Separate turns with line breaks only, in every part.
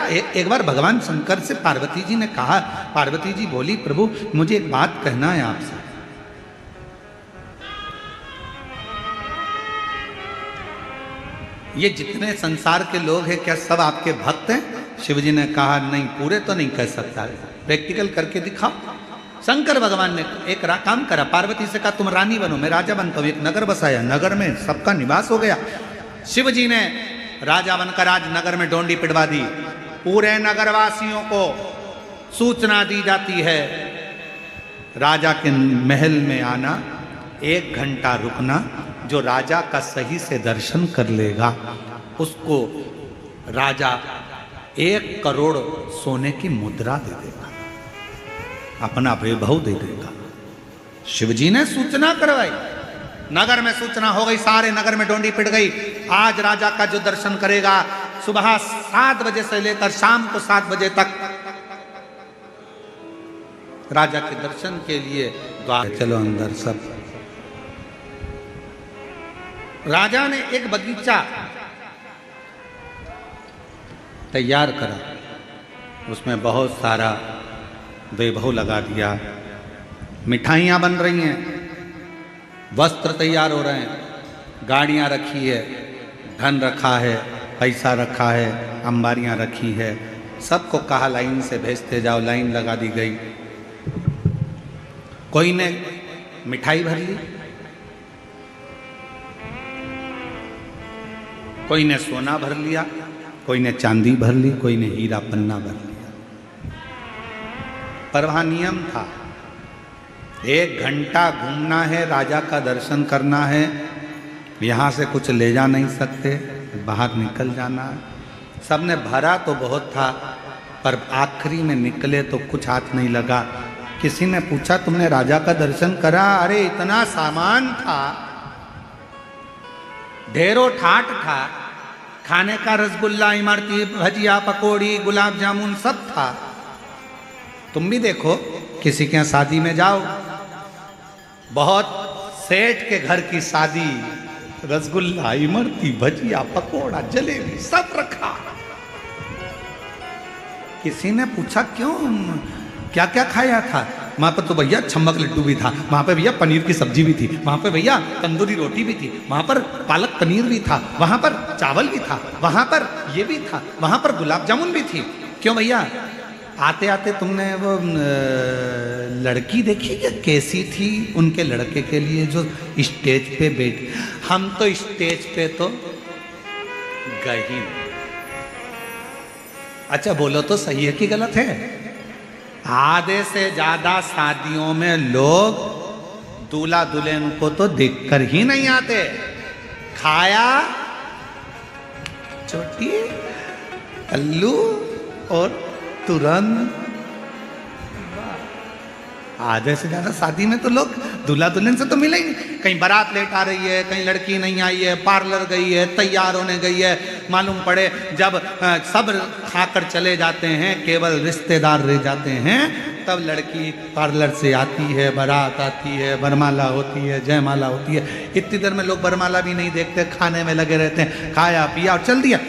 एक बार भगवान शंकर से पार्वती जी ने कहा, पार्वती जी बोली प्रभु मुझे एक बात कहना है आपसे। ये जितने संसार के लोग हैं क्या सब आपके भक्त हैं? शिव जी ने कहा नहीं, पूरे तो नहीं कह सकता, प्रैक्टिकल करके दिखाओ। शंकर भगवान ने एक काम करा, पार्वती से कहा तुम रानी बनो, मैं राजा बनता हूं। एक नगर बसाया, नगर में सबका निवास हो गया। शिव जी ने राजा बनकर आज नगर में डोंडी पिटवा दी। पूरे नगरवासियों को सूचना दी जाती है, राजा के महल में आना, 1 घंटा रुकना, जो राजा का सही से दर्शन कर लेगा उसको राजा 1 करोड़ सोने की मुद्रा दे देगा, अपना वैभव दे देगा। शिव जी ने सूचना करवाई, नगर में सूचना हो गई, सारे नगर में डोंडी पिट गई। आज राजा का जो दर्शन करेगा सुबह 7 बजे से लेकर शाम को 7 बजे तक राजा के दर्शन के लिए द्वार, चलो अंदर सब। राजा ने एक बगीचा तैयार करा, उसमें बहुत सारा वैभव लगा दिया, मिठाइयाँ बन रही हैं, वस्त्र तैयार हो रहे हैं, गाड़ियाँ रखी है, धन रखा है, पैसा रखा है, अंबारियाँ रखी है। सबको कहा लाइन से भेजते जाओ, लाइन लगा दी गई। कोई ने मिठाई भर ली, कोई ने सोना भर लिया, कोई ने चांदी भर ली, कोई ने हीरा पन्ना भर लिया। पर वहां नियम था, 1 घंटा घूमना है, राजा का दर्शन करना है, यहाँ से कुछ ले जा नहीं सकते, बाहर निकल जाना है। सबने भरा तो बहुत था, पर आखिरी में निकले तो कुछ हाथ नहीं लगा। किसी ने पूछा तुमने राजा का दर्शन करा? अरे इतना सामान था, ढेरों ठाट था, खाने का रसगुल्ला, इमरती, भजिया, पकौड़ी, गुलाब जामुन सब था। तुम भी देखो, किसी के यहाँ शादी में जाओ, बहुत सेठ के घर की शादी, रसगुल्ला, इमरती, भजिया, पकौड़ा, जलेबी सब रखा। किसी ने पूछा क्यों, क्या क्या खाया था? वहां पर तो भैया छम्मक लड्डू भी था, वहां पे भैया पनीर की सब्जी भी थी, वहां पे भैया तंदूरी रोटी भी थी, वहां पर पालक पनीर भी था, वहां पर चावल भी था, वहां पर ये भी था, वहां पर गुलाब जामुन भी थी। क्यों भैया? आते आते तुमने वो लड़की देखी क्या कैसी थी उनके लड़के के लिए जो स्टेज पे बैठी? हम तो स्टेज पे तो गए ही नहीं। अच्छा बोलो तो सही है कि गलत है? आधे से ज्यादा शादियों में लोग दूल्हा दुल्हन को तो देखकर ही नहीं आते। खाया छोटी अल्लू और तुरंत। आधे से ज्यादा शादी में तो लोग दूल्हा दुल्हन से तो मिले ही नहीं। कहीं बारात लेट आ रही है, कहीं लड़की नहीं आई है, पार्लर गई है, तैयार होने गई है, मालूम पड़े जब सब खाकर चले जाते हैं, केवल रिश्तेदार रह जाते हैं, तब लड़की पार्लर से आती है, बारात आती है, वरमाला होती है, जयमाला होती है। इतनी देर में लोग वरमाला भी नहीं देखते, खाने में लगे रहते हैं, खाया पिया और चल दिया।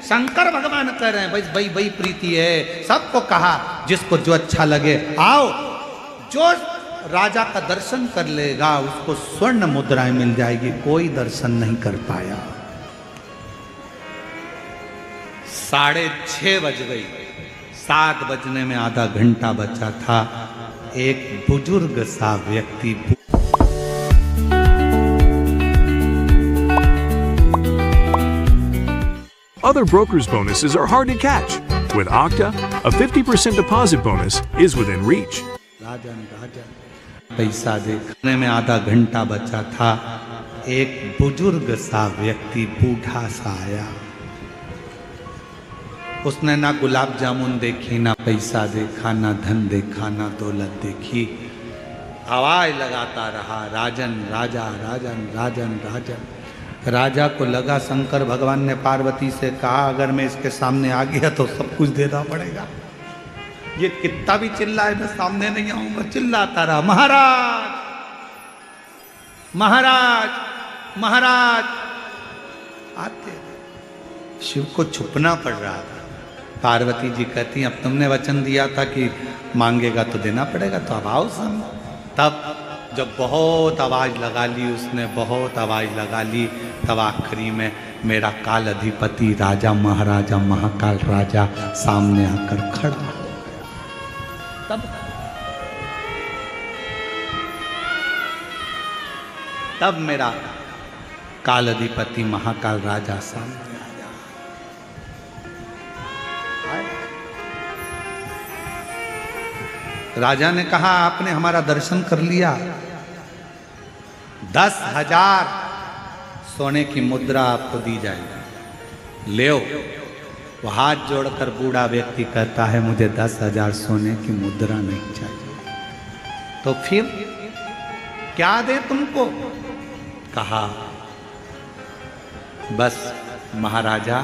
शंकर भगवान कह रहे हैं भाई वही प्रीति है। सबको कहा जिसको जो अच्छा लगे आओ, जो राजा का दर्शन कर लेगा उसको स्वर्ण मुद्राएं मिल जाएगी। कोई दर्शन नहीं कर पाया। 6:30 बज गई, 7 बजने में आधा घंटा बचा था। एक बुजुर्ग सा व्यक्ति
Other brokers' bonuses are hard to catch. With Okta, a 50% deposit bonus is within reach.
राजन पैसा देखने में आधा घंटा बचा था। एक बुजुर्ग सा व्यक्ति बूढ़ा सा आया। उसने ना गुलाब जामुन देखी, ना पैसा देखा, ना धन देखा, ना दौलत देखी। आवाज लगाता रहा राजन राजा राजन राजन राजन। राजा को लगा शंकर भगवान ने पार्वती से कहा अगर मैं इसके सामने आ गया तो सब कुछ देना पड़ेगा। ये कितना भी चिल्लाए मैं सामने नहीं आऊंगा। चिल्लाता रहा महाराज महाराज महाराज। आते शिव को छुपना पड़ रहा था। पार्वती जी कहती अब तुमने वचन दिया था कि मांगेगा तो देना पड़ेगा, तो अब आओ सामने। तब जब बहुत आवाज़ लगा ली उसने, बहुत आवाज़ लगा ली, तब आखिरी में मेरा काल अधिपति राजा महाराजा महाकाल राजा सामने आकर खड़ा हो गया। तब मेरा काल अधिपति महाकाल राजा सामने राजा ने कहा आपने हमारा दर्शन कर लिया, 10,000 सोने की मुद्रा आपको दी जाएगी, ले वो हाथ जोड़कर बूढ़ा व्यक्ति कहता है मुझे 10,000 सोने की मुद्रा नहीं चाहिए। तो फिर क्या दे तुमको? कहा बस महाराजा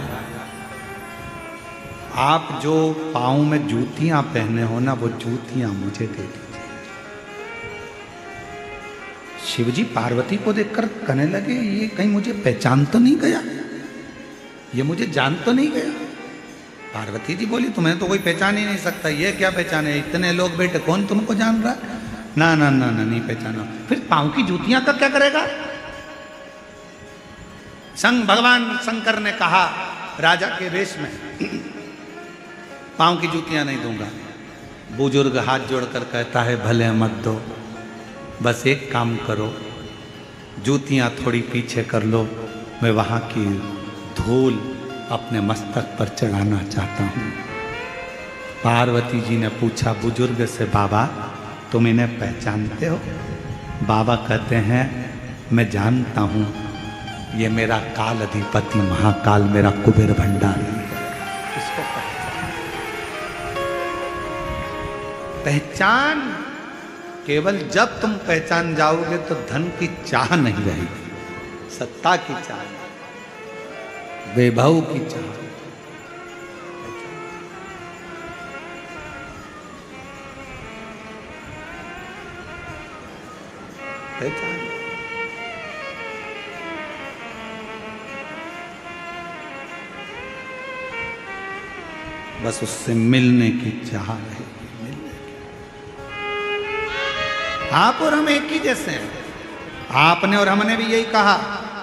आप जो पाँव में जूतियां पहने हो ना, वो जूतियां मुझे दे दीजिए। शिवजी पार्वती को देखकर कहने लगे ये कहीं मुझे पहचान तो नहीं गया, ये मुझे जान तो नहीं गया। पार्वती जी बोली तुम्हें तो कोई पहचान ही नहीं सकता, ये क्या पहचाने, इतने लोग बैठे कौन तुमको जान रहा? ना ना ना ना नहीं पहचाना। फिर पाँव की जूतियां का क्या करेगा? भगवान शंकर ने कहा राजा के वेश में पाँव की जूतियां नहीं दूंगा। बुजुर्ग हाथ जोड़कर कहता है भले मत दो, बस एक काम करो, जूतियां थोड़ी पीछे कर लो, मैं वहां की धूल अपने मस्तक पर चढ़ाना चाहता हूं। पार्वती जी ने पूछा बुजुर्ग से बाबा तुम इन्हें पहचानते हो? बाबा कहते हैं मैं जानता हूं, ये मेरा काल अधिपति महाकाल मेरा कुबेर भंडारी। इसको पहचान केवल जब तुम पहचान जाओगे तो धन की चाह नहीं रहेगी, सत्ता की चाह, वैभव की चाह। पहचान बस उससे मिलने की चाह रहेगी। आप और हम एक ही जैसे हैं। आपने और हमने भी यही कहा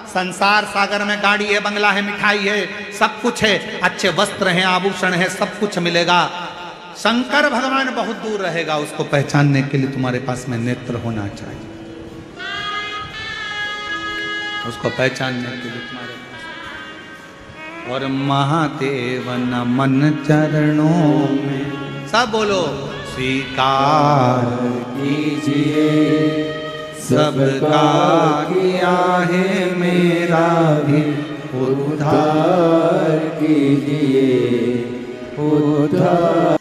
संसार सागर में गाड़ी है, बंगला है, मिठाई है, सब कुछ है, अच्छे वस्त्र हैं, आभूषण है, सब कुछ मिलेगा। शंकर भगवान बहुत दूर रहेगा, उसको पहचानने के लिए तुम्हारे पास में नेत्र होना चाहिए, उसको पहचानने के लिए तुम्हारे पास। और महादेव नमन चरणों में, सब बोलो स्वीकार कीजिए, सबका किया है मेरा भी उद्धार कीजिए, उद्धार।